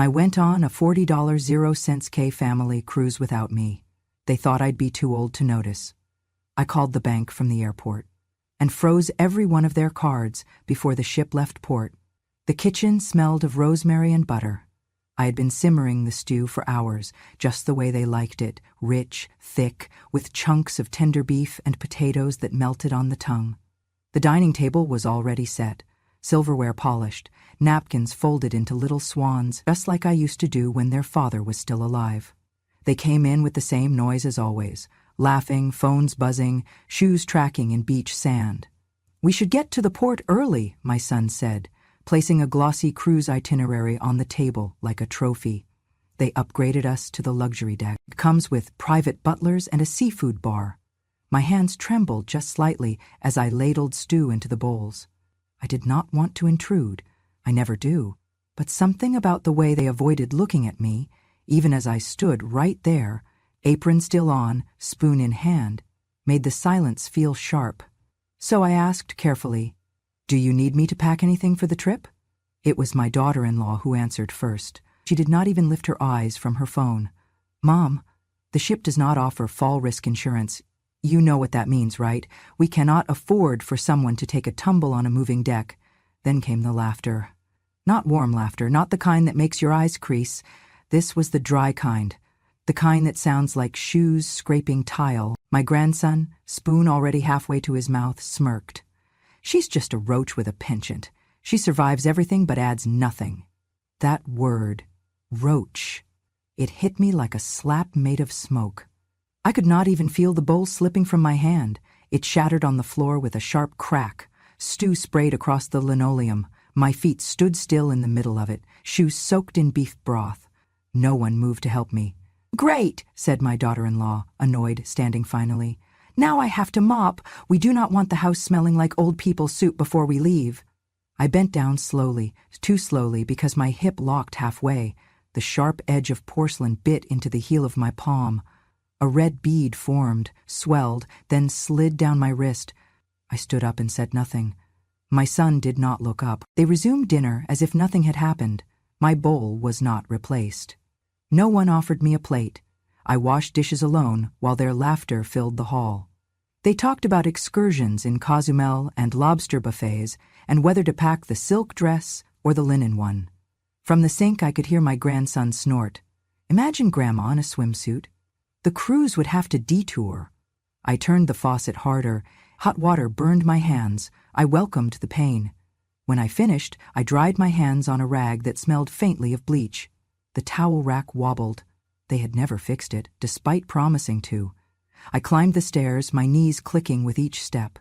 I went on a $40 0 K family cruise without me. They thought I'd be too old to notice. I called the bank from the airport and froze every one of their cards before the ship left port. The kitchen smelled of rosemary and butter. I had been simmering the stew for hours, just the way they liked it, rich, thick, with chunks of tender beef and potatoes that melted on the tongue. The dining table was already set, silverware polished, napkins folded into little swans, just like I used to do when their father was still alive. They came in with the same noise as always, laughing, phones buzzing, shoes tracking in beach sand. "We should get to the port early," my son said, placing a glossy cruise itinerary on the table like a trophy. They upgraded us to the luxury deck. It comes with private butlers and a seafood bar. My hands trembled just slightly as I ladled stew into the bowls. I did not want to intrude. I never do. But something about the way they avoided looking at me, even as I stood right there, apron still on, spoon in hand, made the silence feel sharp. So I asked carefully, "Do you need me to pack anything for the trip?" It was my daughter-in-law who answered first. She did not even lift her eyes from her phone. "Mom, the ship does not offer fall risk insurance. You know what that means, right? We cannot afford for someone to take a tumble on a moving deck." Then came the laughter. Not warm laughter, not the kind that makes your eyes crease. This was the dry kind, the kind that sounds like shoes scraping tile. My grandson, spoon already halfway to his mouth, smirked. "She's just a roach with a penchant. She survives everything but adds nothing." That word, roach, it hit me like a slap made of smoke. I could not even feel the bowl slipping from my hand. It shattered on the floor with a sharp crack. Stew sprayed across the linoleum. My feet stood still in the middle of it, shoes soaked in beef broth. No one moved to help me. "Great," said my daughter-in-law, annoyed, standing finally. "Now I have to mop. We do not want the house smelling like old people's soup before we leave." I bent down slowly, too slowly because my hip locked halfway. The sharp edge of porcelain bit into the heel of my palm. A red bead formed, swelled, then slid down my wrist. I stood up and said nothing. My son did not look up. They resumed dinner as if nothing had happened. My bowl was not replaced. No one offered me a plate. I washed dishes alone while their laughter filled the hall. They talked about excursions in Cozumel and lobster buffets and whether to pack the silk dress or the linen one. From the sink I could hear my grandson snort. Imagine Grandma in a swimsuit. The cruise would have to detour. I turned the faucet harder. Hot water burned my hands. I welcomed the pain. When I finished, I dried my hands on a rag that smelled faintly of bleach. The towel rack wobbled. They had never fixed it, despite promising to. I climbed the stairs, my knees clicking with each step.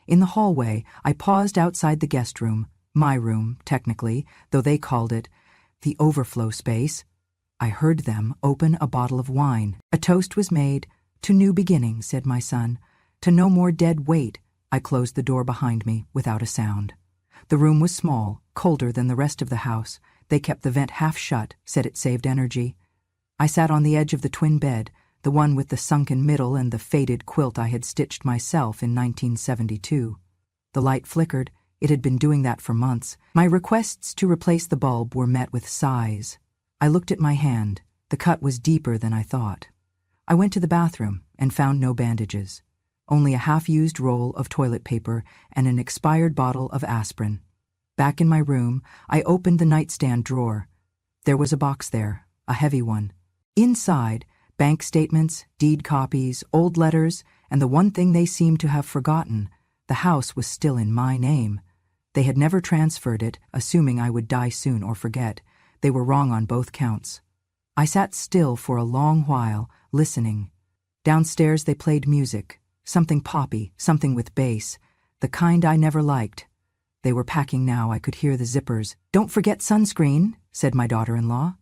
In the hallway, I paused outside the guest room, my room, technically, though they called it the overflow space. I heard them open a bottle of wine. A toast was made. "To new beginnings," said my son. "To no more dead weight." I closed the door behind me without a sound. The room was small, colder than the rest of the house. They kept the vent half shut, said it saved energy. I sat on the edge of the twin bed, the one with the sunken middle and the faded quilt I had stitched myself in 1972. The light flickered. It had been doing that for months. My requests to replace the bulb were met with sighs. I looked at my hand. The cut was deeper than I thought. I went to the bathroom and found no bandages, only a half-used roll of toilet paper and an expired bottle of aspirin. Back in my room, I opened the nightstand drawer. There was a box there, a heavy one. Inside, bank statements, deed copies, old letters, and the one thing they seemed to have forgotten, the house was still in my name. They had never transferred it, assuming I would die soon or forget. They were wrong on both counts. I sat still for a long while, listening. Downstairs they played music, something poppy, something with bass, the kind I never liked. They were packing now. I could hear the zippers. "Don't forget sunscreen," said my daughter-in-law.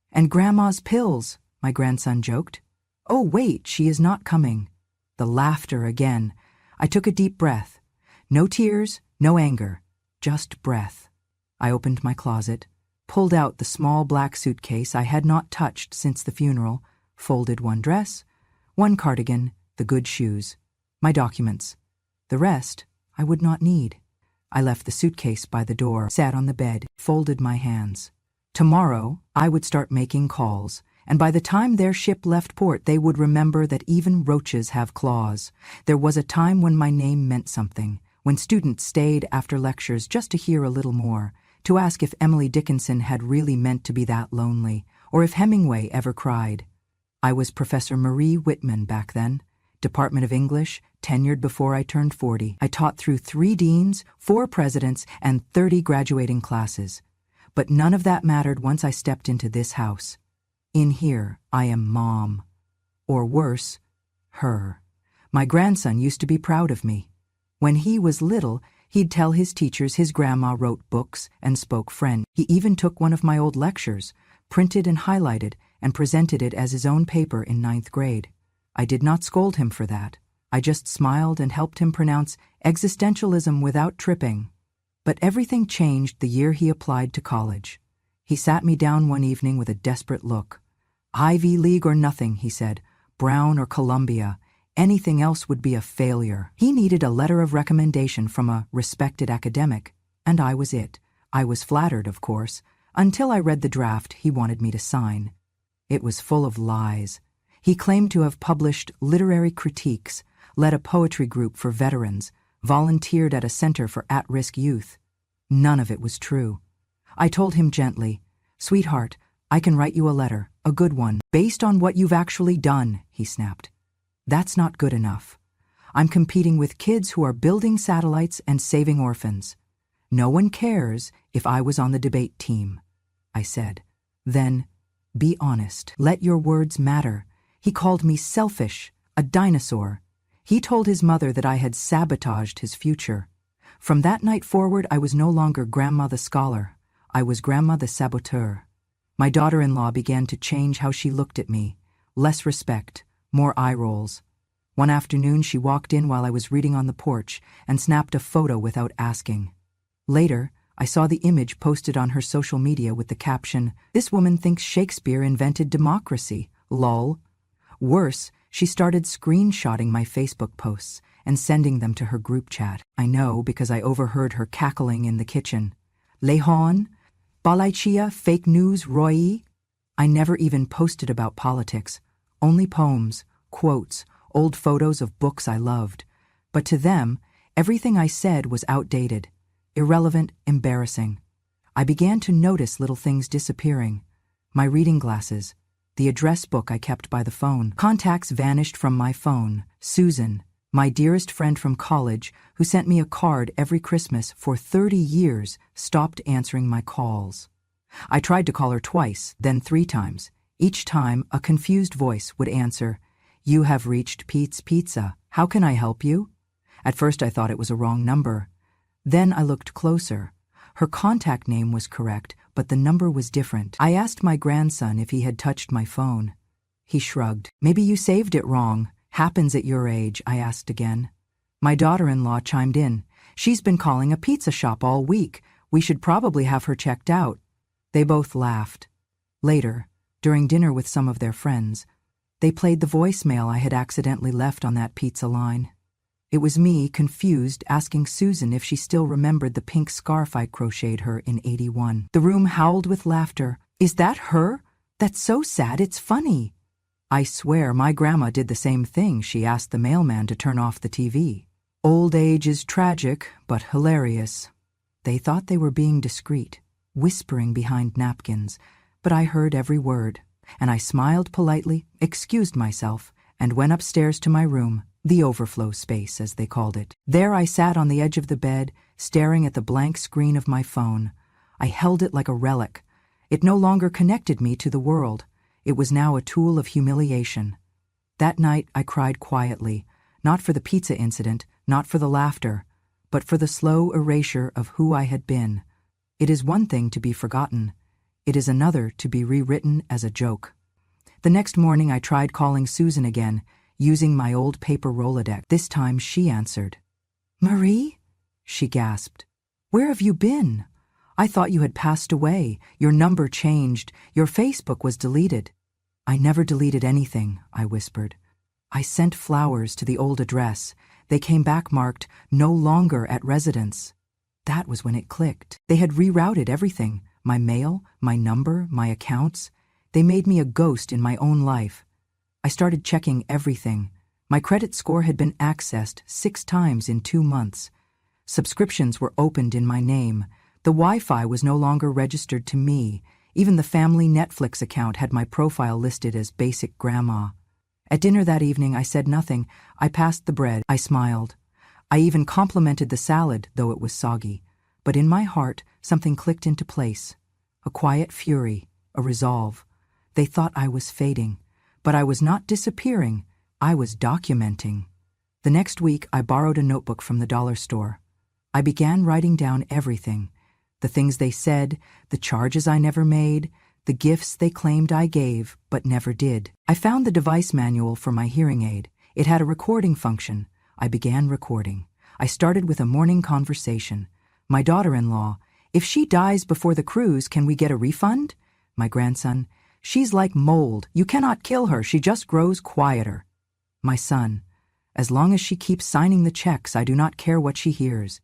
"And Grandma's pills," my grandson joked. "Oh, wait, she is not coming." The laughter again. I took a deep breath. No tears, no anger, just breath. I opened my closet, pulled out the small black suitcase I had not touched since the funeral, folded one dress, one cardigan, the good shoes, my documents. The rest I would not need. I left the suitcase by the door, sat on the bed, folded my hands. Tomorrow, I would start making calls, and by the time their ship left port they would remember that even roaches have claws. There was a time when my name meant something, when students stayed after lectures just to hear a little more, to ask if Emily Dickinson had really meant to be that lonely, or if Hemingway ever cried. I was Professor Marie Whitman back then, Department of English, tenured before I turned 40. I taught through 3 deans, 4 presidents, and 30 graduating classes. But none of that mattered once I stepped into this house. In here, I am Mom. Or worse, her. My grandson used to be proud of me. When he was little, he'd tell his teachers his grandma wrote books and spoke French. He even took one of my old lectures, printed and highlighted, and presented it as his own paper in 9th grade. I did not scold him for that. I just smiled and helped him pronounce existentialism without tripping. But everything changed the year he applied to college. He sat me down one evening with a desperate look. Ivy League or nothing, he said. Brown or Columbia. Anything else would be a failure. He needed a letter of recommendation from a respected academic, and I was it. I was flattered, of course, until I read the draft he wanted me to sign. It was full of lies. He claimed to have published literary critiques, led a poetry group for veterans, volunteered at a center for at-risk youth. None of it was true. I told him gently, "Sweetheart, I can write you a letter, a good one, based on what you've actually done," he snapped. "That's not good enough. I'm competing with kids who are building satellites and saving orphans. No one cares if I was on the debate team," I said. "Then, be honest. Let your words matter." He called me selfish, a dinosaur. He told his mother that I had sabotaged his future. From that night forward, I was no longer Grandma the scholar. I was Grandma the saboteur. My daughter-in-law began to change how she looked at me. Less respect, more eye rolls. One afternoon, she walked in while I was reading on the porch and snapped a photo without asking. Later, I saw the image posted on her social media with the caption, "This woman thinks Shakespeare invented democracy. Lol." Worse, she started screenshotting my Facebook posts and sending them to her group chat. I know because I overheard her cackling in the kitchen. "Lehon? Balaichia fake news Roy?" I never even posted about politics. Only poems, quotes, old photos of books I loved. But to them, everything I said was outdated, irrelevant, embarrassing. I began to notice little things disappearing. My reading glasses, the address book I kept by the phone. Contacts vanished from my phone. Susan, my dearest friend from college, who sent me a card every Christmas for 30 years, stopped answering my calls. I tried to call her twice, then 3 times. Each time, a confused voice would answer, "You have reached Pete's Pizza. How can I help you?" At first I thought it was a wrong number. Then I looked closer. Her contact name was correct, but the number was different. I asked my grandson if he had touched my phone. He shrugged. "Maybe you saved it wrong. Happens at your age," I asked again. My daughter-in-law chimed in. "She's been calling a pizza shop all week. We should probably have her checked out." They both laughed. Later, during dinner with some of their friends, they played the voicemail I had accidentally left on that pizza line. It was me, confused, asking Susan if she still remembered the pink scarf I crocheted her in '81. The room howled with laughter. "Is that her? That's so sad, it's funny." I swear my grandma did the same thing. She asked the mailman to turn off the TV. Old age is tragic, but hilarious. They thought they were being discreet, whispering behind napkins, but I heard every word, and I smiled politely, excused myself, and went upstairs to my room, the overflow space, as they called it. There I sat on the edge of the bed, staring at the blank screen of my phone. I held it like a relic. It no longer connected me to the world. It was now a tool of humiliation. That night I cried quietly, not for the pizza incident, not for the laughter, but for the slow erasure of who I had been. It is one thing to be forgotten. It is another to be rewritten as a joke. The next morning I tried calling Susan again, using my old paper Rolodex. This time she answered. "Marie?" she gasped. "Where have you been? I thought you had passed away. Your number changed. Your Facebook was deleted." "I never deleted anything," I whispered. "I sent flowers to the old address. They came back marked, 'No longer at residence.'" That was when it clicked. They had rerouted everything. my mail, my number, my accounts. They made me a ghost in my own life. I started checking everything. My credit score had been accessed 6 times in 2 months. Subscriptions were opened in my name. The Wi-Fi was no longer registered to me. Even the family Netflix account had my profile listed as Basic Grandma. At dinner that evening, I said nothing. I passed the bread. I smiled. I even complimented the salad, though it was soggy. But in my heart, something clicked into place. A quiet fury, a resolve. They thought I was fading. But I was not disappearing. I was documenting. The next week, I borrowed a notebook from the dollar store. I began writing down everything. The things they said, the charges I never made, the gifts they claimed I gave, but never did. I found the device manual for my hearing aid. It had a recording function. I began recording. I started with a morning conversation. My daughter-in-law, if she dies before the cruise, can we get a refund? My grandson, she's like mold. You cannot kill her. She just grows quieter. My son, as long as she keeps signing the checks, I do not care what she hears.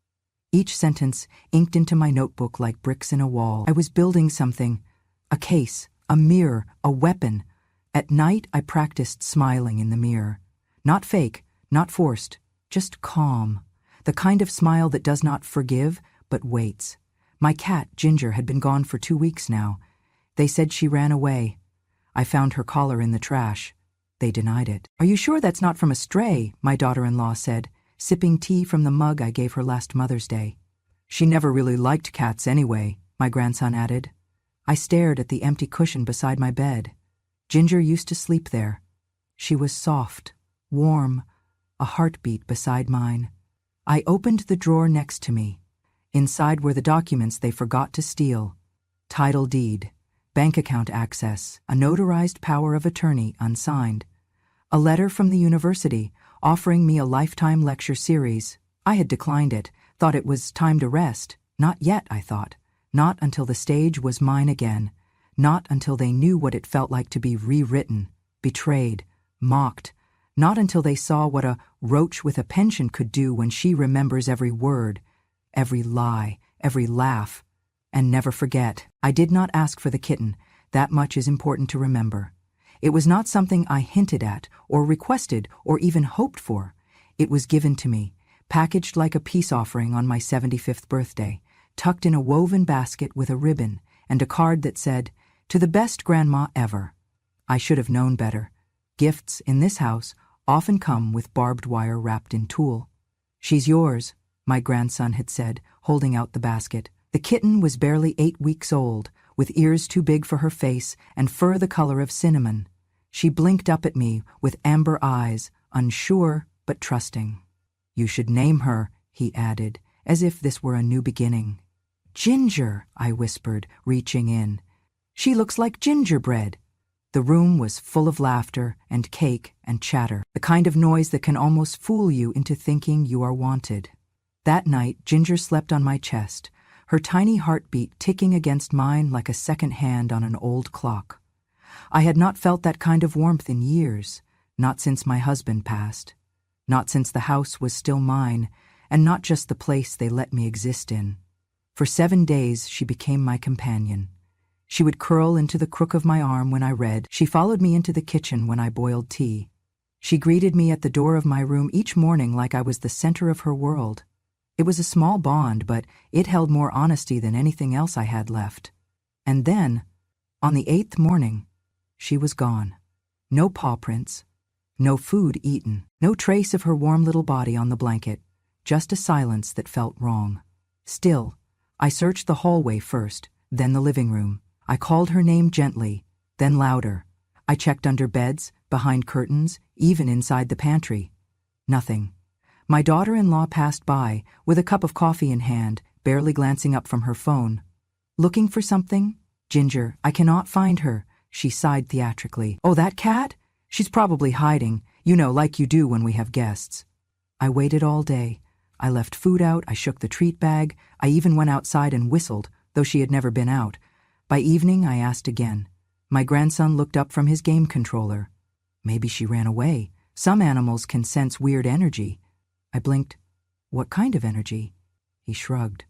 Each sentence inked into my notebook like bricks in a wall. I was building something. A case, a mirror, a weapon. At night, I practiced smiling in the mirror. Not fake, not forced, just calm. The kind of smile that does not forgive, but waits. My cat, Ginger, had been gone for 2 weeks now. They said she ran away. I found her collar in the trash. They denied it. Are you sure that's not from a stray? My daughter-in-law said, sipping tea from the mug I gave her last Mother's Day. She never really liked cats anyway, my grandson added. I stared at the empty cushion beside my bed. Ginger used to sleep there. She was soft, warm, a heartbeat beside mine. I opened the drawer next to me. Inside were the documents they forgot to steal. Title deed, bank account access, a notarized power of attorney unsigned. A letter from the university offering me a lifetime lecture series. I had declined it, thought it was time to rest. Not yet, I thought. Not until the stage was mine again. Not until they knew what it felt like to be rewritten, betrayed, mocked. Not until they saw what a roach with a penchant could do when she remembers every word, every lie, every laugh. And never forget, I did not ask for the kitten. That much is important to remember. It was not something I hinted at, or requested, or even hoped for. It was given to me, packaged like a peace offering on my 75th birthday, tucked in a woven basket with a ribbon and a card that said, "To the best grandma ever." I should have known better. Gifts in this house often come with barbed wire wrapped in tulle. "She's yours," my grandson had said, holding out the basket. The kitten was barely 8 weeks old, with ears too big for her face and fur the color of cinnamon. She blinked up at me with amber eyes, unsure but trusting. "You should name her," he added, as if this were a new beginning. "Ginger," I whispered, reaching in. "She looks like gingerbread." The room was full of laughter and cake and chatter, the kind of noise that can almost fool you into thinking you are wanted. That night, Ginger slept on my chest, her tiny heartbeat ticking against mine like a second hand on an old clock. I had not felt that kind of warmth in years, not since my husband passed, not since the house was still mine, and not just the place they let me exist in. For 7 days, she became my companion. She would curl into the crook of my arm when I read. She followed me into the kitchen when I boiled tea. She greeted me at the door of my room each morning like I was the center of her world. It was a small bond, but it held more honesty than anything else I had left. And then, on the 8th morning, she was gone. No paw prints, no food eaten, no trace of her warm little body on the blanket, just a silence that felt wrong. Still, I searched the hallway first, then the living room. I called her name gently, then louder. I checked under beds, behind curtains, even inside the pantry. Nothing. My daughter-in-law passed by, with a cup of coffee in hand, barely glancing up from her phone. "Looking for something? Ginger, I cannot find her," she sighed theatrically. "Oh, that cat? She's probably hiding, like you do when we have guests." I waited all day. I left food out, I shook the treat bag, I even went outside and whistled, though she had never been out. By evening, I asked again. My grandson looked up from his game controller. Maybe she ran away. Some animals can sense weird energy. I blinked. "What kind of energy?" He shrugged.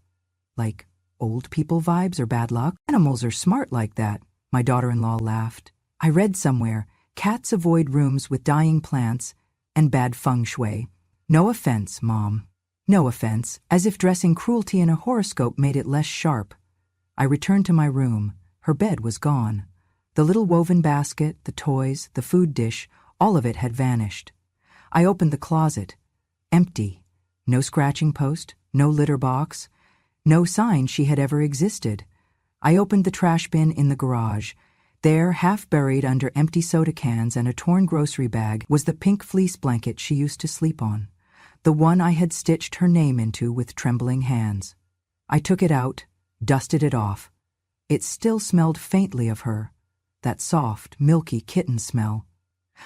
"Like Old people vibes or bad luck? Animals are smart like that, my daughter-in-law laughed. I read somewhere, cats avoid rooms with dying plants and bad feng shui. No offense, Mom. No offense, as if dressing cruelty in a horoscope made it less sharp. I returned to my room. Her bed was gone. The little woven basket, the toys, the food dish, all of it had vanished. I opened the closet. Empty. No scratching post, no litter box, no sign she had ever existed. I opened the trash bin in the garage. There, half buried under empty soda cans and a torn grocery bag, was the pink fleece blanket she used to sleep on, the one I had stitched her name into with trembling hands. I took it out, dusted it off. It still smelled faintly of her, that soft, milky kitten smell.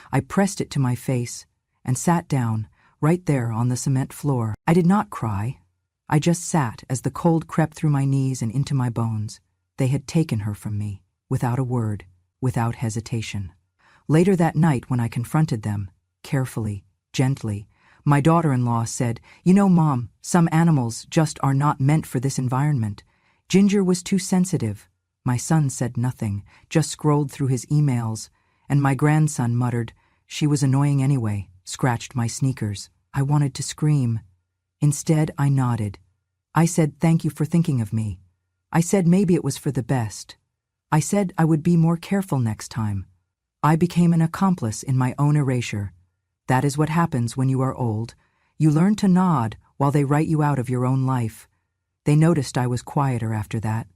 I pressed it to my face and sat down, right there on the cement floor. I did not cry. I just sat as the cold crept through my knees and into my bones. They had taken her from me, without a word, without hesitation. Later that night, when I confronted them, carefully, gently, my daughter-in-law said, "You know, Mom, some animals just are not meant for this environment. Ginger was too sensitive." My son said nothing, just scrolled through his emails, and my grandson muttered, "She was annoying anyway," scratched my sneakers. I wanted to scream. Instead, I nodded. I said, "Thank you for thinking of me." I said maybe it was for the best. I said I would be more careful next time. I became an accomplice in my own erasure. That is what happens when you are old. You learn to nod while they write you out of your own life. They noticed I was quieter after that,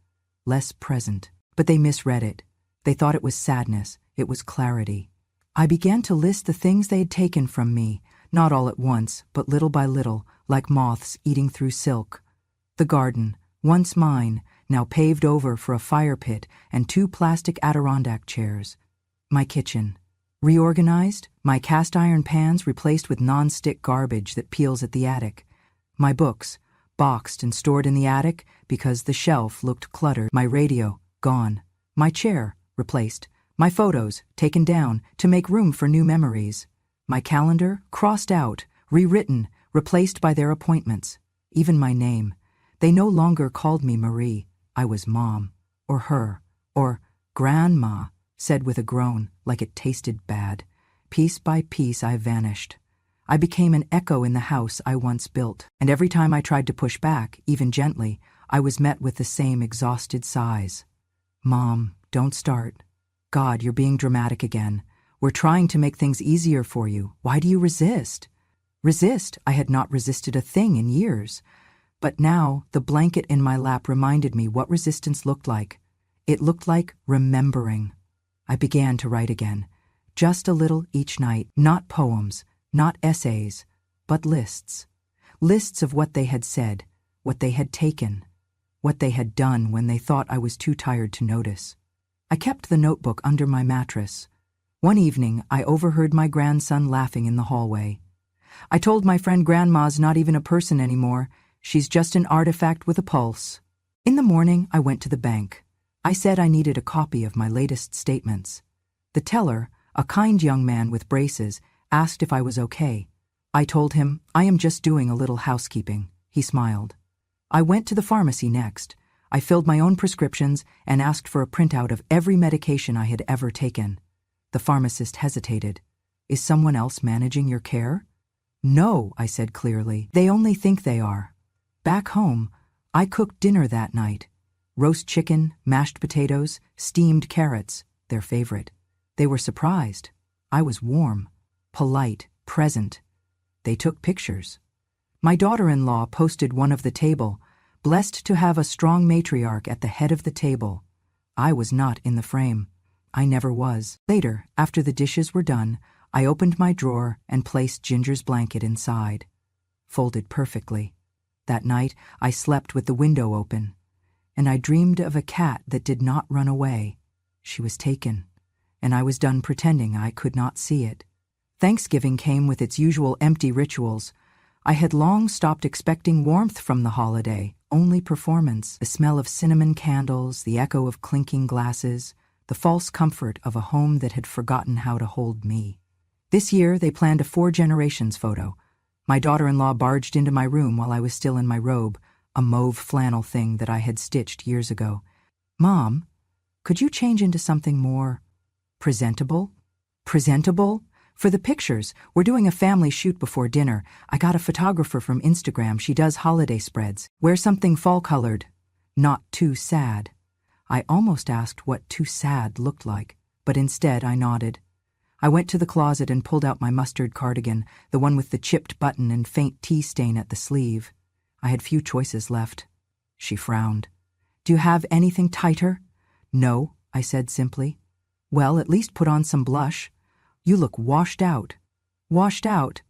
less present, but they misread it. They thought it was sadness, it was clarity. I began to list the things they had taken from me, not all at once, but little by little, like moths eating through silk. The garden, once mine, now paved over for a fire pit and 2 plastic Adirondack chairs. My kitchen, reorganized, my cast iron pans replaced with non-stick garbage that peels at the attic. My books, boxed and stored in the attic because the shelf looked cluttered. My radio, gone. My chair, replaced. My photos, taken down to make room for new memories. My calendar, crossed out, rewritten, replaced by their appointments. Even my name. They no longer called me Marie. I was Mom, or her, or Grandma, said with a groan, like it tasted bad. Piece by piece I vanished. I became an echo in the house I once built, and every time I tried to push back, even gently, I was met with the same exhausted sighs. "Mom, don't start. God, you're being dramatic again. We're trying to make things easier for you. Why do you resist?" Resist? I had not resisted a thing in years. But now, the blanket in my lap reminded me what resistance looked like. It looked like remembering. I began to write again. Just a little each night, not poems, not essays, but lists. Lists of what they had said, what they had taken, what they had done when they thought I was too tired to notice. I kept the notebook under my mattress. One evening, I overheard my grandson laughing in the hallway. I told my friend Grandma's not even a person anymore. She's just an artifact with a pulse. In the morning, I went to the bank. I said I needed a copy of my latest statements. The teller, a kind young man with braces, asked if I was okay. I told him, "I am just doing a little housekeeping." He smiled. I went to the pharmacy next. I filled my own prescriptions and asked for a printout of every medication I had ever taken. The pharmacist hesitated. "Is someone else managing your care?" "No," I said clearly. "They only think they are." Back home, I cooked dinner that night. Roast chicken, mashed potatoes, steamed carrots, their favorite. They were surprised. I was warm, polite, present. They took pictures. My daughter-in-law posted one of the table, blessed to have a strong matriarch at the head of the table. I was not in the frame. I never was. Later, after the dishes were done, I opened my drawer and placed Ginger's blanket inside. Folded perfectly. That night, I slept with the window open, and I dreamed of a cat that did not run away. She was taken, and I was done pretending I could not see it. Thanksgiving came with its usual empty rituals. I had long stopped expecting warmth from the holiday, only performance, the smell of cinnamon candles, the echo of clinking glasses, the false comfort of a home that had forgotten how to hold me. This year, they planned a 4 generations photo. My daughter-in-law barged into my room while I was still in my robe, a mauve flannel thing that I had stitched years ago. "Mom, could you change into something more presentable?" "Presentable? For the pictures. We're doing a family shoot before dinner. I got a photographer from Instagram. She does holiday spreads. Wear something fall-colored. Not too sad." I almost asked what too sad looked like, but instead I nodded. I went to the closet and pulled out my mustard cardigan, the one with the chipped button and faint tea stain at the sleeve. I had few choices left. She frowned. "Do you have anything tighter?" "No," I said simply. "Well, at least put on some blush. You look washed out." "Washed out?"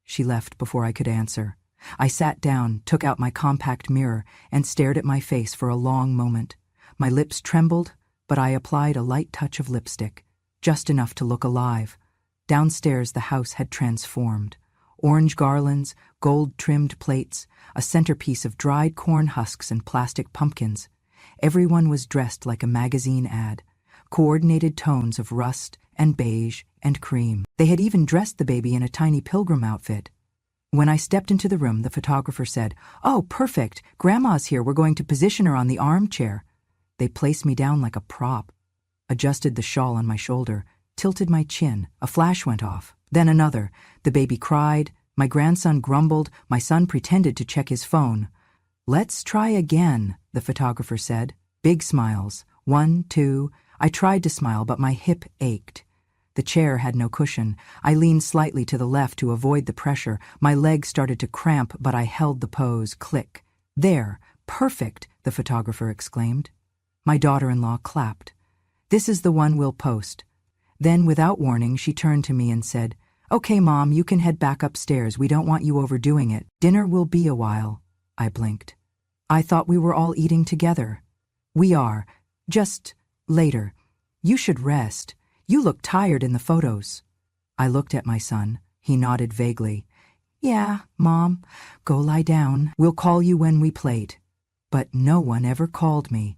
She left before I could answer. I sat down, took out my compact mirror, and stared at my face for a long moment. My lips trembled, but I applied a light touch of lipstick, just enough to look alive. Downstairs the house had transformed. Orange garlands, gold-trimmed plates, a centerpiece of dried corn husks and plastic pumpkins. Everyone was dressed like a magazine ad, coordinated tones of rust and beige and cream. They had even dressed the baby in a tiny pilgrim outfit. When I stepped into the room, the photographer said, "Oh, perfect. Grandma's here. We're going to position her on the armchair." They placed me down like a prop, adjusted the shawl on my shoulder, tilted my chin. A flash went off. Then another. The baby cried. My grandson grumbled. My son pretended to check his phone. "Let's try again," the photographer said. Big smiles. 1, 2. I tried to smile, but my hip ached. The chair had no cushion. I leaned slightly to the left to avoid the pressure. My legs started to cramp, but I held the pose. Click. "There. Perfect," the photographer exclaimed. My daughter-in-law clapped. "This is the one we'll post." Then, without warning, she turned to me and said, "Okay, Mom, you can head back upstairs. We don't want you overdoing it. Dinner will be a while." I blinked. "I thought we were all eating together." "We are. Just later. You should rest. You look tired in the photos." I looked at my son. He nodded vaguely. "Yeah, Mom. Go lie down. We'll call you when we plate." But no one ever called me.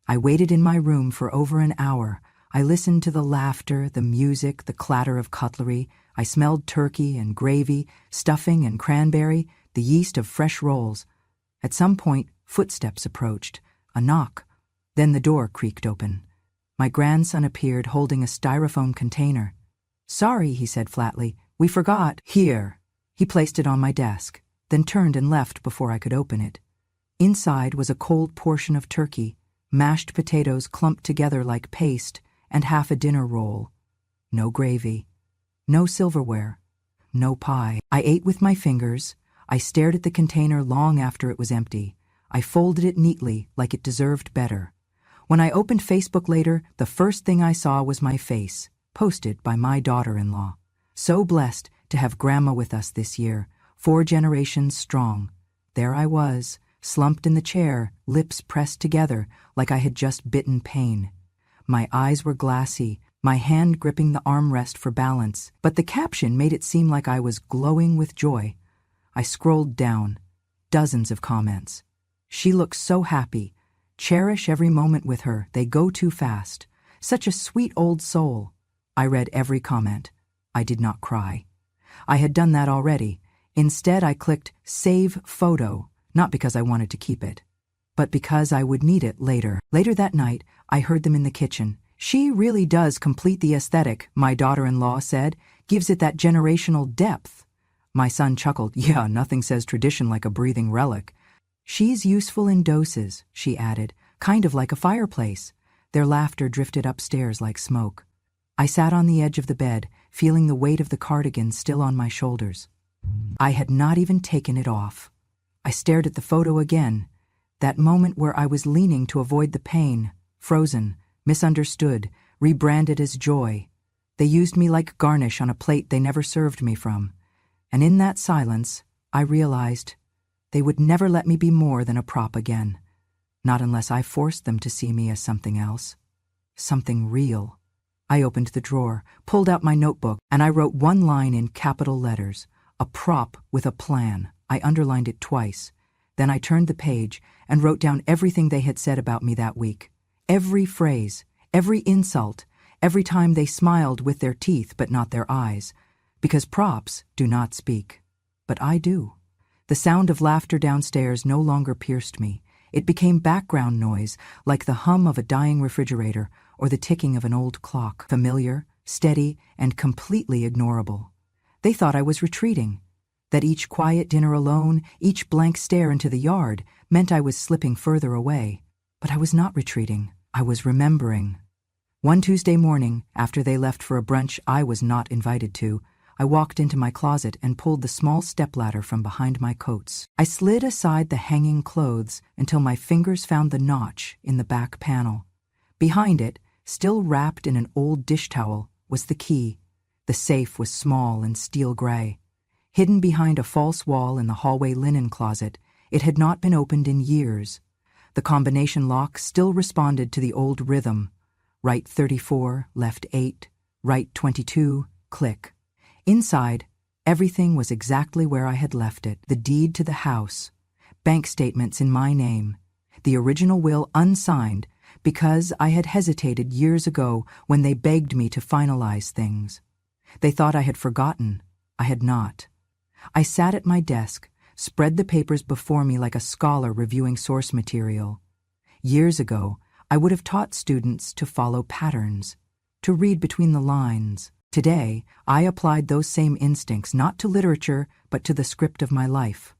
I waited in my room for over an hour. I listened to the laughter, the music, the clatter of cutlery. I smelled turkey and gravy, stuffing and cranberry, the yeast of fresh rolls. At some point, footsteps approached. A knock. Then the door creaked open. My grandson appeared holding a styrofoam container. "Sorry," he said flatly. "We forgot." "Here." He placed it on my desk, then turned and left before I could open it. Inside was a cold portion of turkey, mashed potatoes clumped together like paste, and half a dinner roll. No gravy. No silverware. No pie. I ate with my fingers. I stared at the container long after it was empty. I folded it neatly, like it deserved better. When I opened Facebook later, the first thing I saw was my face, posted by my daughter-in-law. "So blessed to have Grandma with us this year, 4 generations strong." There I was, slumped in the chair, lips pressed together, like I had just bitten pain. My eyes were glassy, my hand gripping the armrest for balance, but the caption made it seem like I was glowing with joy. I scrolled down. Dozens of comments. "She looks so happy. Cherish every moment with her. They go too fast. Such a sweet old soul." I read every comment. I did not cry. I had done that already. Instead, I clicked Save Photo, not because I wanted to keep it, but because I would need it later. Later that night, I heard them in the kitchen. "She really does complete the aesthetic," my daughter-in-law said. "Gives it that generational depth." My son chuckled. "Yeah, nothing says tradition like a breathing relic." "She's useful in doses," she added, "kind of like a fireplace." Their laughter drifted upstairs like smoke. I sat on the edge of the bed, feeling the weight of the cardigan still on my shoulders. I had not even taken it off. I stared at the photo again, that moment where I was leaning to avoid the pain, frozen, misunderstood, rebranded as joy. They used me like garnish on a plate they never served me from. And in that silence, I realized they would never let me be more than a prop again. Not unless I forced them to see me as something else. Something real. I opened the drawer, pulled out my notebook, and I wrote one line in capital letters. A prop with a plan. I underlined it twice. Then I turned the page and wrote down everything they had said about me that week. Every phrase, every insult, every time they smiled with their teeth but not their eyes. Because props do not speak. But I do. The sound of laughter downstairs no longer pierced me. It became background noise, like the hum of a dying refrigerator or the ticking of an old clock, familiar, steady, and completely ignorable. They thought I was retreating, that each quiet dinner alone, each blank stare into the yard, meant I was slipping further away. But I was not retreating. I was remembering. One Tuesday morning, after they left for a brunch I was not invited to, I walked into my closet and pulled the small stepladder from behind my coats. I slid aside the hanging clothes until my fingers found the notch in the back panel. Behind it, still wrapped in an old dish towel, was the key. The safe was small and steel gray. Hidden behind a false wall in the hallway linen closet, it had not been opened in years. The combination lock still responded to the old rhythm. Right 34, left 8, right 22, click. Inside, everything was exactly where I had left it. The deed to the house, bank statements in my name, the original will unsigned because I had hesitated years ago when they begged me to finalize things. They thought I had forgotten. I had not. I sat at my desk, spread the papers before me like a scholar reviewing source material. Years ago, I would have taught students to follow patterns, to read between the lines. Today, I applied those same instincts not to literature, but to the script of my life.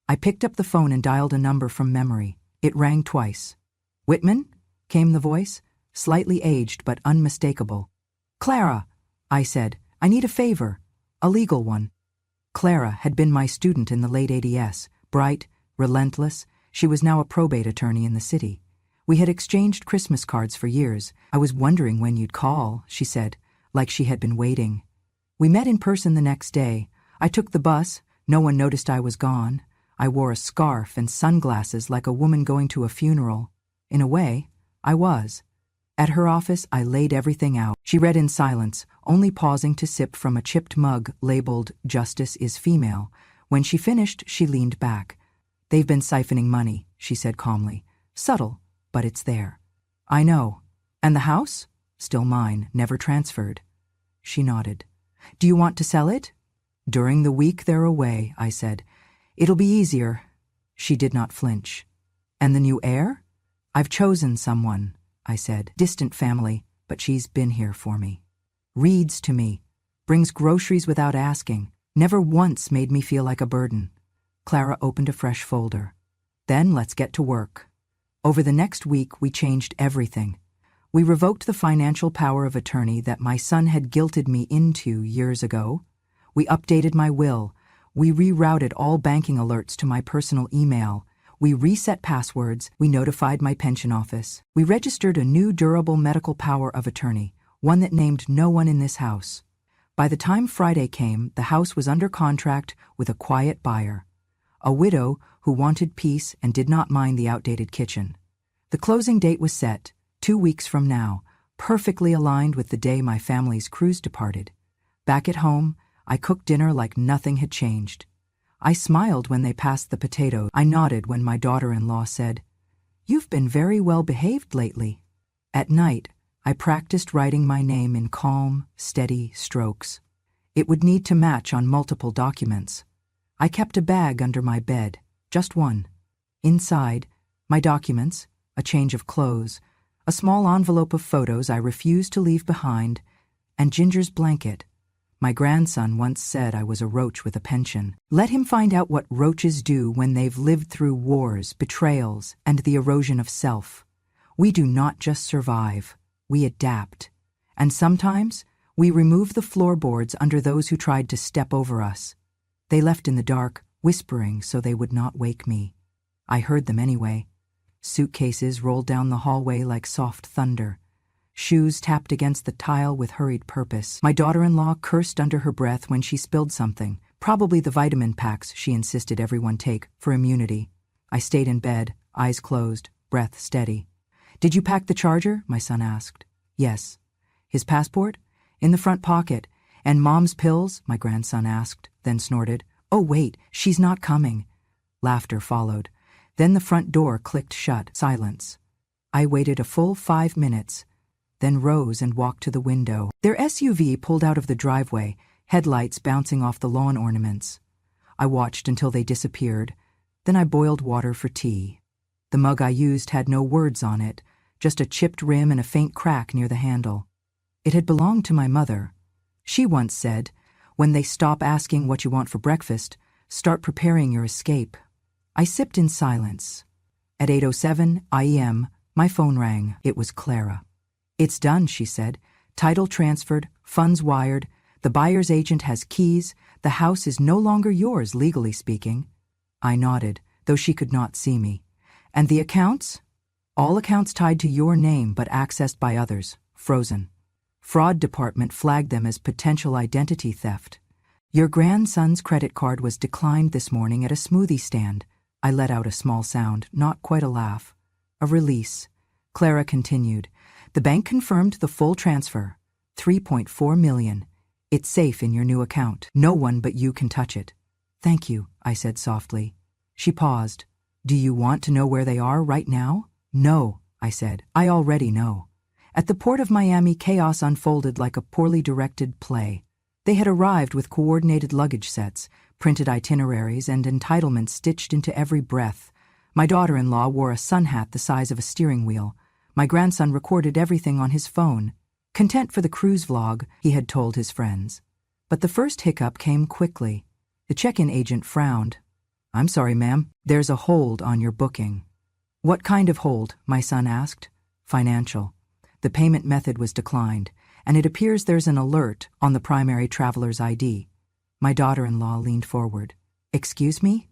I picked up the phone and dialed a number from memory. It rang twice. "Whitman?" came the voice, slightly aged but unmistakable. "Clara," I said, "I need a favor, a legal one." Clara had been my student in the late 80s, bright, relentless. She was now a probate attorney in the city. We had exchanged Christmas cards for years. "I was wondering when you'd call," she said, like she had been waiting. We met in person the next day. I took the bus. No one noticed I was gone. I wore a scarf and sunglasses like a woman going to a funeral. In a way, I was. At her office, I laid everything out. She read in silence, only pausing to sip from a chipped mug labeled "Justice is Female." When she finished, she leaned back. "They've been siphoning money," she said calmly. "Subtle, but it's there." "I know. And the house?" "Still mine, never transferred." She nodded. "Do you want to sell it?" "During the week they're away," I said. "It'll be easier." She did not flinch. "And the new heir?" "I've chosen someone," I said. "Distant family, but she's been here for me. Reads to me, brings groceries without asking, never once made me feel like a burden." Clara opened a fresh folder. "Then let's get to work." Over the next week, we changed everything. We revoked the financial power of attorney that my son had guilted me into years ago. We updated my will. We rerouted all banking alerts to my personal email. We reset passwords. We notified my pension office. We registered a new durable medical power of attorney, one that named no one in this house. By the time Friday came, the house was under contract with a quiet buyer, a widow who wanted peace and did not mind the outdated kitchen. The closing date was set, 2 weeks from now, perfectly aligned with the day my family's cruise departed. Back at home, I cooked dinner like nothing had changed. I smiled when they passed the potatoes. I nodded when my daughter-in-law said, "You've been very well behaved lately." At night, I practiced writing my name in calm, steady strokes. It would need to match on multiple documents. I kept a bag under my bed, just one. Inside, my documents, a change of clothes, a small envelope of photos I refused to leave behind, and Ginger's blanket. My grandson once said I was a roach with a pension. Let him find out what roaches do when they've lived through wars, betrayals, and the erosion of self. We do not just survive, we adapt. And sometimes, we remove the floorboards under those who tried to step over us. They left in the dark, whispering so they would not wake me. I heard them anyway. Suitcases rolled down the hallway like soft thunder. Shoes tapped against the tile with hurried purpose. My daughter-in-law cursed under her breath when she spilled something, probably the vitamin packs she insisted everyone take for immunity. I stayed in bed, eyes closed, breath steady. "Did you pack the charger?" my son asked. "Yes." "His passport?" "In the front pocket." "And Mom's pills?" my grandson asked, then snorted. "Oh wait, she's not coming." Laughter followed. Then the front door clicked shut. Silence. I waited a full 5 minutes, then rose and walked to the window. Their SUV pulled out of the driveway, headlights bouncing off the lawn ornaments. I watched until they disappeared. Then I boiled water for tea. The mug I used had no words on it, just a chipped rim and a faint crack near the handle. It had belonged to my mother. She once said, "When they stop asking what you want for breakfast, start preparing your escape." I sipped in silence. At 8:07 a.m., my phone rang. It was Clara. "It's done," she said. "Title transferred, funds wired. The buyer's agent has keys. The house is no longer yours, legally speaking." I nodded, though she could not see me. "And the accounts?" "All accounts tied to your name but accessed by others. Frozen. Fraud department flagged them as potential identity theft. Your grandson's credit card was declined this morning at a smoothie stand." I let out a small sound, not quite a laugh. "A release." Clara continued. "The bank confirmed the full transfer. 3.4 million. It's safe in your new account. No one but you can touch it." "Thank you," I said softly. She paused. "Do you want to know where they are right now?" "No," I said. "I already know." At the port of Miami, chaos unfolded like a poorly directed play. They had arrived with coordinated luggage sets, printed itineraries, and entitlements stitched into every breath. My daughter-in-law wore a sun hat the size of a steering wheel. My grandson recorded everything on his phone. Content for the cruise vlog, he had told his friends. But the first hiccup came quickly. The check-in agent frowned. "I'm sorry, ma'am. There's a hold on your booking." "What kind of hold?" my son asked. "Financial. The payment method was declined, and it appears there's an alert on the primary traveler's ID." My daughter-in-law leaned forward. "Excuse me?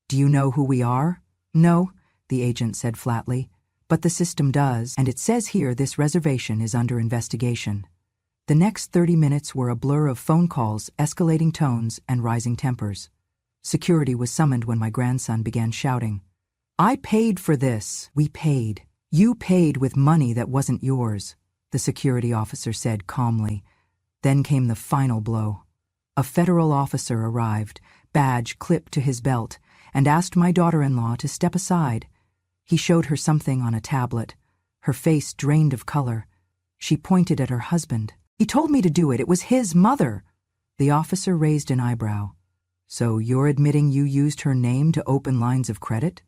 Do you know who we are?" "No," the agent said flatly. "But the system does, and it says here this reservation is under investigation." The next 30 minutes were a blur of phone calls, escalating tones, and rising tempers. Security was summoned when my grandson began shouting. "I paid for this." "We paid. You paid with money that wasn't yours," the security officer said calmly. Then came the final blow. A federal officer arrived, badge clipped to his belt, and asked my daughter-in-law to step aside. He showed her something on a tablet. Her face drained of color. She pointed at her husband. "He told me to do it. It was his mother." The officer raised an eyebrow. "So you're admitting you used her name to open lines of credit?"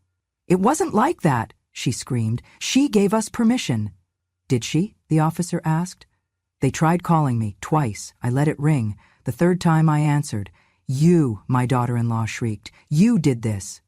"It wasn't like that," she screamed. "She gave us permission." "Did she?" the officer asked. "They tried calling me twice. I let it ring. The third time I answered. You," my daughter-in-law shrieked. "You did this."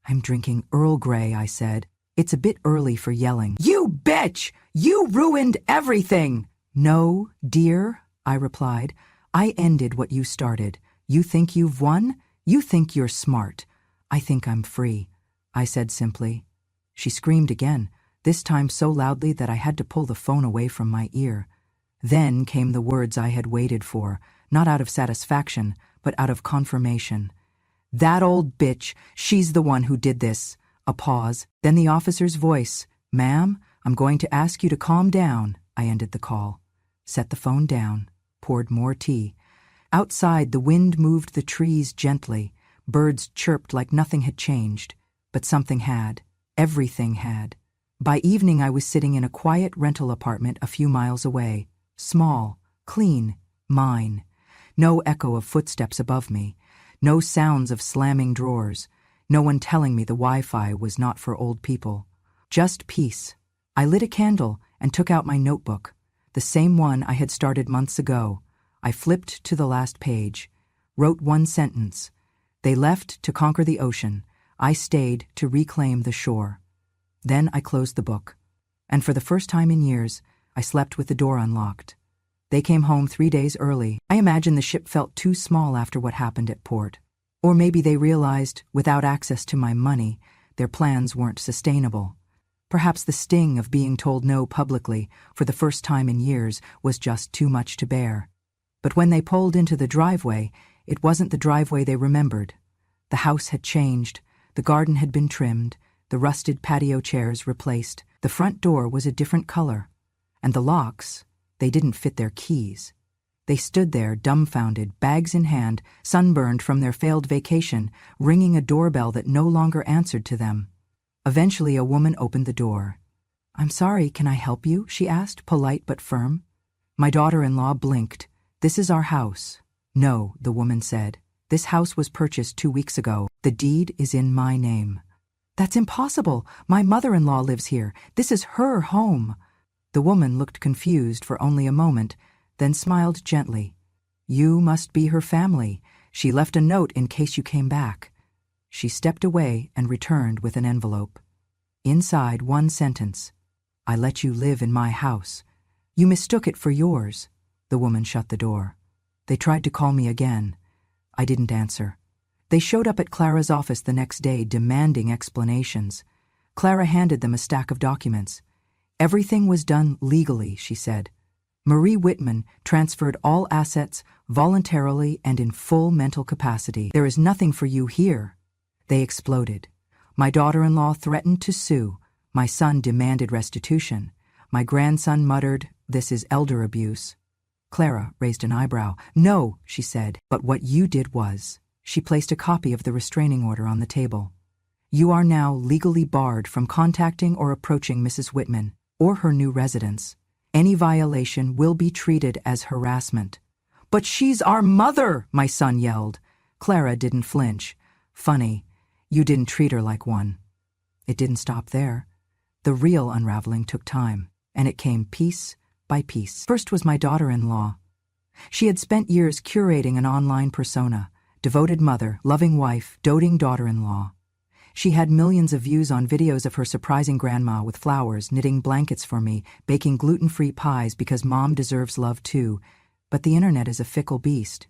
"I'm drinking Earl Grey," I said. "It's a bit early for yelling." "You bitch! You ruined everything!" "No, dear," I replied. "I ended what you started. You think you've won? You think you're smart. I think I'm free," I said simply. She screamed again, this time so loudly that I had to pull the phone away from my ear. Then came the words I had waited for, not out of satisfaction, but out of confirmation. "That old bitch, she's the one who did this." A pause, then the officer's voice. "Ma'am, I'm going to ask you to calm down." I ended the call. Set the phone down, poured more tea. Outside, the wind moved the trees gently. Birds chirped like nothing had changed. But something had. Everything had. By evening, I was sitting in a quiet rental apartment a few miles away. Small, clean, mine. No echo of footsteps above me. No sounds of slamming drawers. No one telling me the Wi-Fi was not for old people. Just peace. I lit a candle and took out my notebook, the same one I had started months ago. I flipped to the last page, wrote one sentence. They left to conquer the ocean. I stayed to reclaim the shore. Then I closed the book. And for the first time in years, I slept with the door unlocked. They came home 3 days early. I imagine the ship felt too small after what happened at port. Or maybe they realized, without access to my money, their plans weren't sustainable. Perhaps the sting of being told no publicly for the first time in years was just too much to bear. But when they pulled into the driveway, it wasn't the driveway they remembered. The house had changed, the garden had been trimmed, the rusted patio chairs replaced, the front door was a different color. And the locks, they didn't fit their keys. They stood there, dumbfounded, bags in hand, sunburned from their failed vacation, ringing a doorbell that no longer answered to them. Eventually, a woman opened the door. "I'm sorry, can I help you?" she asked, polite but firm. My daughter-in-law blinked. "This is our house." "No," the woman said. This house was purchased 2 weeks ago. The deed is in my name. That's impossible. My mother-in-law lives here. This is her home. The woman looked confused for only a moment, then smiled gently. You must be her family. She left a note in case you came back. She stepped away and returned with an envelope. Inside, one sentence. I let you live in my house. You mistook it for yours. The woman shut the door. They tried to call me again. I didn't answer. They showed up at Clara's office the next day demanding explanations. Clara handed them a stack of documents. Everything was done legally, she said. Marie Whitman transferred all assets voluntarily and in full mental capacity. There is nothing for you here. They exploded. My daughter-in-law threatened to sue. My son demanded restitution. My grandson muttered, "This is elder abuse." Clara raised an eyebrow. "No," she said, "but what you did was..." She placed a copy of the restraining order on the table. "You are now legally barred from contacting or approaching Mrs. Whitman or her new residence. Any violation will be treated as harassment." "But she's our mother!" my son yelled. Clara didn't flinch. "Funny, you didn't treat her like one." It didn't stop there. The real unraveling took time, and it came piece by piece. First was my daughter-in-law. She had spent years curating an online persona, devoted mother, loving wife, doting daughter-in-law. She had millions of views on videos of her surprising grandma with flowers, knitting blankets for me, baking gluten-free pies because mom deserves love too. But the internet is a fickle beast.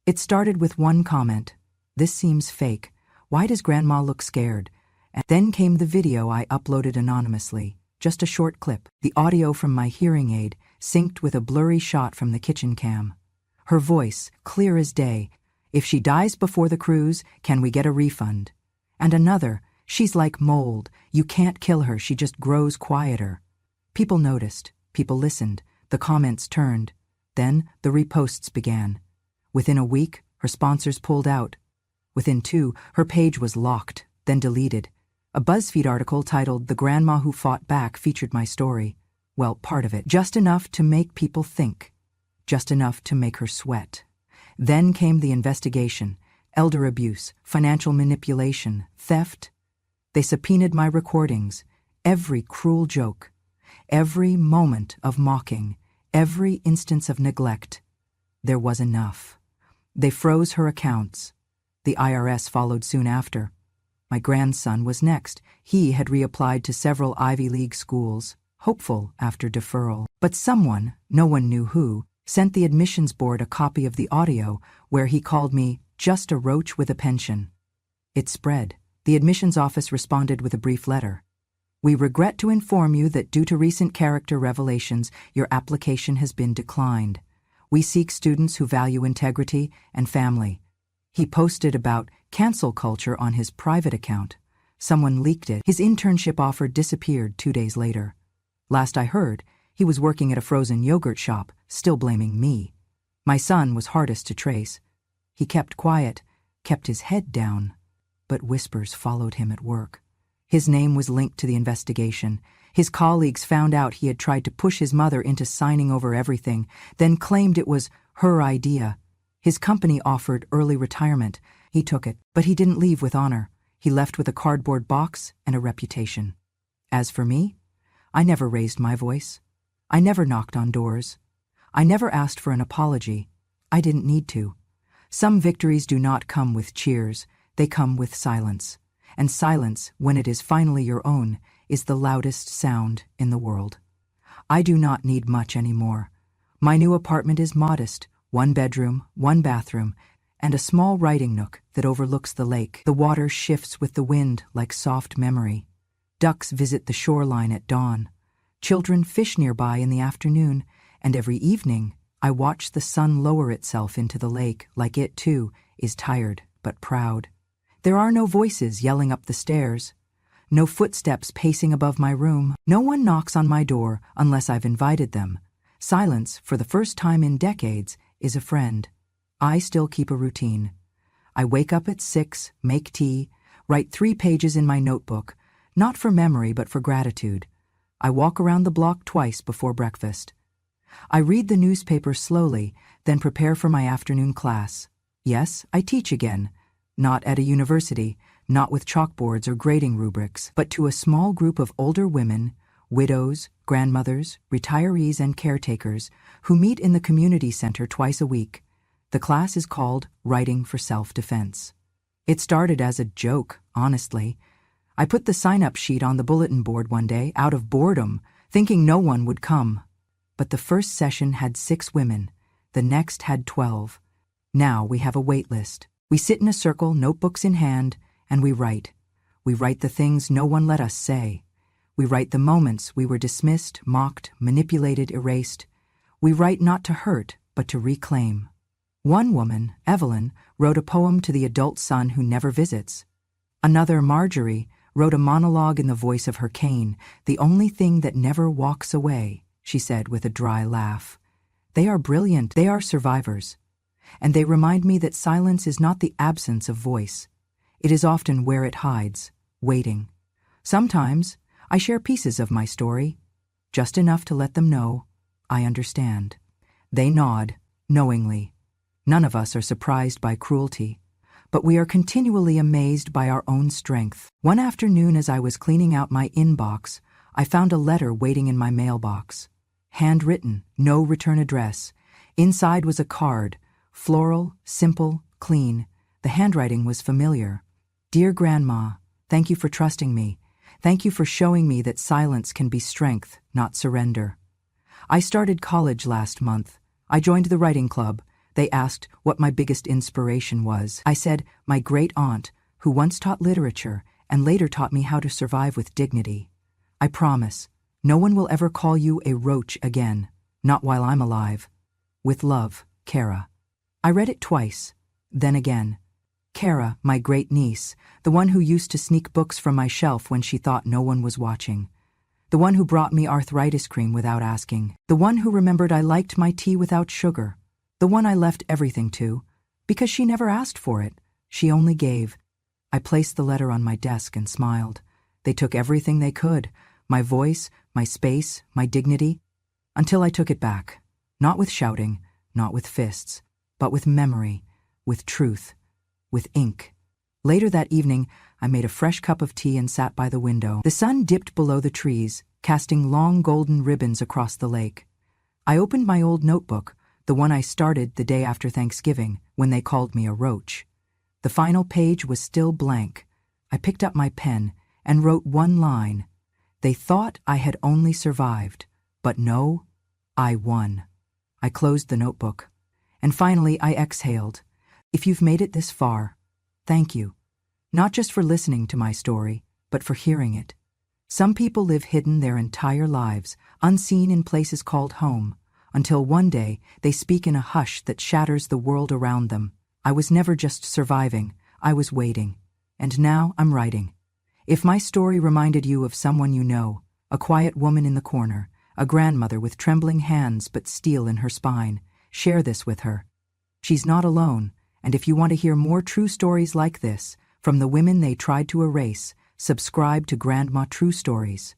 It started with one comment. "This seems fake. Why does grandma look scared?" And then came the video I uploaded anonymously, just a short clip. The audio from my hearing aid synced with a blurry shot from the kitchen cam. Her voice, clear as day. "If she dies before the cruise, can we get a refund?" And another, "She's like mold. You can't kill her, she just grows quieter." People noticed. People listened. The comments turned. Then the reposts began. Within a week, her sponsors pulled out. Within 2, her page was locked, then deleted. A BuzzFeed article titled "The Grandma Who Fought Back" featured my story. Well, part of it. Just enough to make people think. Just enough to make her sweat. Then came the investigation. Elder abuse, financial manipulation, theft. They subpoenaed my recordings, every cruel joke, every moment of mocking, every instance of neglect. There was enough. They froze her accounts. The IRS followed soon after. My grandson was next. He had reapplied to several Ivy League schools, hopeful after deferral. But someone, no one knew who, sent the admissions board a copy of the audio where he called me just a roach with a pension. It spread. The admissions office responded with a brief letter. "We regret to inform you that due to recent character revelations, your application has been declined. We seek students who value integrity and family." He posted about cancel culture on his private account. Someone leaked it. His internship offer disappeared 2 days later. Last I heard, he was working at a frozen yogurt shop, still blaming me. My son was hardest to trace. He kept quiet, kept his head down, but whispers followed him at work. His name was linked to the investigation. His colleagues found out he had tried to push his mother into signing over everything, then claimed it was her idea. His company offered early retirement. He took it, but he didn't leave with honor. He left with a cardboard box and a reputation. As for me, I never raised my voice. I never knocked on doors. I never asked for an apology. I didn't need to. Some victories do not come with cheers, they come with silence. And silence, when it is finally your own, is the loudest sound in the world. I do not need much anymore. My new apartment is modest, 1 bedroom, 1 bathroom, and a small writing nook that overlooks the lake. The water shifts with the wind like soft memory. Ducks visit the shoreline at dawn. Children fish nearby in the afternoon, and every evening I watch the sun lower itself into the lake like it, too, is tired but proud. There are no voices yelling up the stairs, no footsteps pacing above my room. No one knocks on my door unless I've invited them. Silence, for the first time in decades, is a friend. I still keep a routine. I wake up at 6, make tea, write 3 pages in my notebook, not for memory but for gratitude. I walk around the block twice before breakfast. I read the newspaper slowly, then prepare for my afternoon class. Yes, I teach again. Not at a university, not with chalkboards or grading rubrics, but to a small group of older women, widows, grandmothers, retirees, and caretakers who meet in the community center twice a week. The class is called Writing for Self-Defense. It started as a joke, honestly. I put the sign-up sheet on the bulletin board one day out of boredom, thinking no one would come. But the first session had 6 women. The next had 12. Now we have a wait list. We sit in a circle, notebooks in hand, and we write. We write the things no one let us say. We write the moments we were dismissed, mocked, manipulated, erased. We write not to hurt, but to reclaim. One woman, Evelyn, wrote a poem to the adult son who never visits. Another, Marjorie, wrote a monologue in the voice of her cane, the only thing that never walks away, she said with a dry laugh. They are brilliant, they are survivors. And they remind me that silence is not the absence of voice. It is often where it hides, waiting. Sometimes I share pieces of my story, just enough to let them know I understand. They nod, knowingly. None of us are surprised by cruelty, but we are continually amazed by our own strength. One afternoon, as I was cleaning out my inbox, I found a letter waiting in my mailbox. Handwritten, no return address. Inside was a card, floral, simple, clean. The handwriting was familiar. Dear Grandma, thank you for trusting me. Thank you for showing me that silence can be strength, not surrender. I started college last month. I joined the writing club. They asked what my biggest inspiration was. I said, my great aunt, who once taught literature and later taught me how to survive with dignity. I promise, no one will ever call you a roach again, not while I'm alive. With love, Kara. I read it twice, then again. Kara, my great-niece, the one who used to sneak books from my shelf when she thought no one was watching. The one who brought me arthritis cream without asking. The one who remembered I liked my tea without sugar. The one I left everything to, because she never asked for it. She only gave. I placed the letter on my desk and smiled. They took everything they could, my voice, my space, my dignity, until I took it back. Not with shouting, not with fists, but with memory, with truth, with ink. Later that evening, I made a fresh cup of tea and sat by the window. The sun dipped below the trees, casting long golden ribbons across the lake. I opened my old notebook, the one I started the day after Thanksgiving, when they called me a roach. The final page was still blank. I picked up my pen and wrote one line. They thought I had only survived, but no, I won. I closed the notebook. And finally, I exhaled. If you've made it this far, thank you. Not just for listening to my story, but for hearing it. Some people live hidden their entire lives, unseen in places called home, until one day they speak in a hush that shatters the world around them. I was never just surviving, I was waiting. And now I'm writing. If my story reminded you of someone you know, a quiet woman in the corner, a grandmother with trembling hands but steel in her spine, share this with her. She's not alone, and if you want to hear more true stories like this, from the women they tried to erase, subscribe to Grandma True Stories.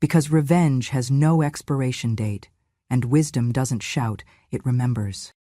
Because revenge has no expiration date, and wisdom doesn't shout, it remembers.